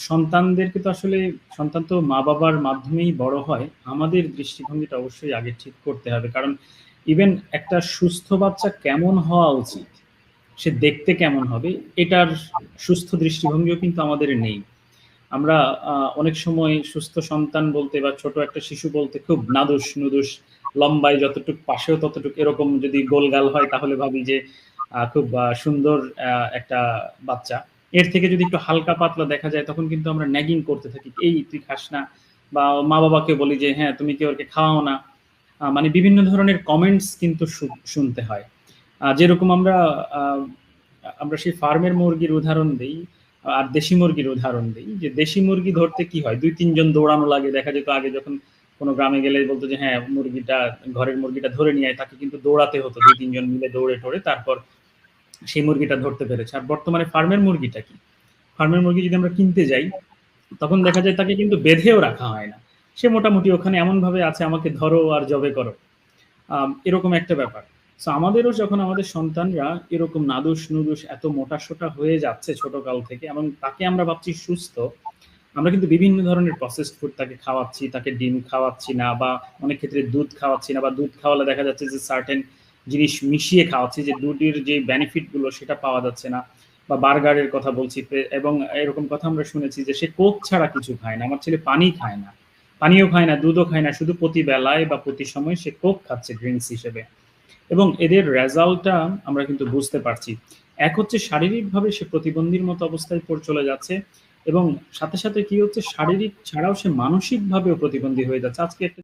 সন্তানদেরকে তো আসলে সন্তান তো মা-বাবার মাধ্যমেই বড় হয়। আমাদের দৃষ্টিভঙ্গিটা অবশ্যই আগে ঠিক করতে হবে। কারণ ইভেন একটা সুস্থ বাচ্চা কেমন হওয়া উচিত, সে দেখতে কেমন হবে, এটার সুস্থ দৃষ্টিভঙ্গিও কিন্তু আমাদের নেই। আমরা অনেক সময় সুস্থ সন্তান বলতে বা ছোট একটা শিশু বলতে খুব নাদুস-নুদুস, লম্বায় যতটুক পাশেও ততটুক এরকম যদি গোলগাল হয় তাহলে ভাবি যে খুব সুন্দর একটা বাচ্চা। এর থেকে যদি একটু হালকা পাতলা দেখা যায় তখন কিন্তু আমরা ন্যাগিং করতে থাকি। এই তুই খাস না, বা মা-বাবাকে বলি যে হ্যাঁ, তুমি কি ওকে খাওয়াও না? মানে বিভিন্ন ধরনের কমেন্টস কিন্তু শুনতে হয়। যেরকম আমরা আ আমরা সেই ফার্মের মুরগির উদাহরণ দেই, আর দেশি মুরগির উদাহরণ দেই। যে দেশি মুরগি ধরতে কি হয়? ২-৩ জন দৌড়ানো লাগে। দেখা যেত আগে যখন কোন গ্রামে গেলে বলত যে হ্যাঁ, মুরগিটা ঘরের মুরগিটা ধরে নিয়ে আয়। তাকে কিন্তু দৌড়াতে হতো। ২-৩ জন মিলে দৌড়ে-টোড়ে তারপর সেই মুরগিটা ধরতে পেরেছে। আর বর্তমানে ফার্মের মুরগিটা কি? ফার্মের মুরগি যদি আমরা কিনতে যাই, তখন দেখা যায় তাকে কিন্তু বেঁধেও রাখা হয় না। সে মোটামুটি ওখানে এমনভাবে আছে, আমাকে ধরো আর জবে করো। এরকম একটা ব্যাপার। সো আমাদেরও যখন আমাদের সন্তানরা এরকম নাদুস-নুদুস এত মোটা-সোটা হয়ে যাচ্ছে ছোটকাল থেকে এবং তাকে আমরা ভাবছি সুস্থ, আমরা কিন্তু বিভিন্ন ধরনের প্রসেসড ফুড তাকে খাওয়াচ্ছি, তাকে ডিম খাওয়াচ্ছি না, বা অনেক ক্ষেত্রে দুধ খাওয়াচ্ছি না, বা দুধ খাওয়ালে দেখা যাচ্ছে যে সার্টেন জিনিস মিশিয়ে খাওয়াচ্ছি, যে দুধের যে বেনিফিট গুলো সেটা পাওয়া যাচ্ছে না। বা বার্গারের কথা বলছি, এবং এরকম কথা আমরা শুনেছি যে সে কোক ছাড়া কিছু খায় না। আমার ছেলে পানি খায় না। পানিও খায় না, দুধও খায় না, শুধু প্রতি বেলায় বা প্রতি সময় সে কোক খাচ্ছে ড্রিংকস হিসেবে। এবং এদের রেজাল্টটা আমরা কিন্তু বুঝতে পারছি। এক হচ্ছে শারীরিকভাবে সে প্রতিবন্ধীর মতো অবস্থায় চলে যাচ্ছে, এবং সাথে, সাথে কি হচ্ছে শারীরিক ছাড়াও সে মানসিকভাবেও প্রতিবন্ধী হয়ে যাচ্ছে। আজকে একটা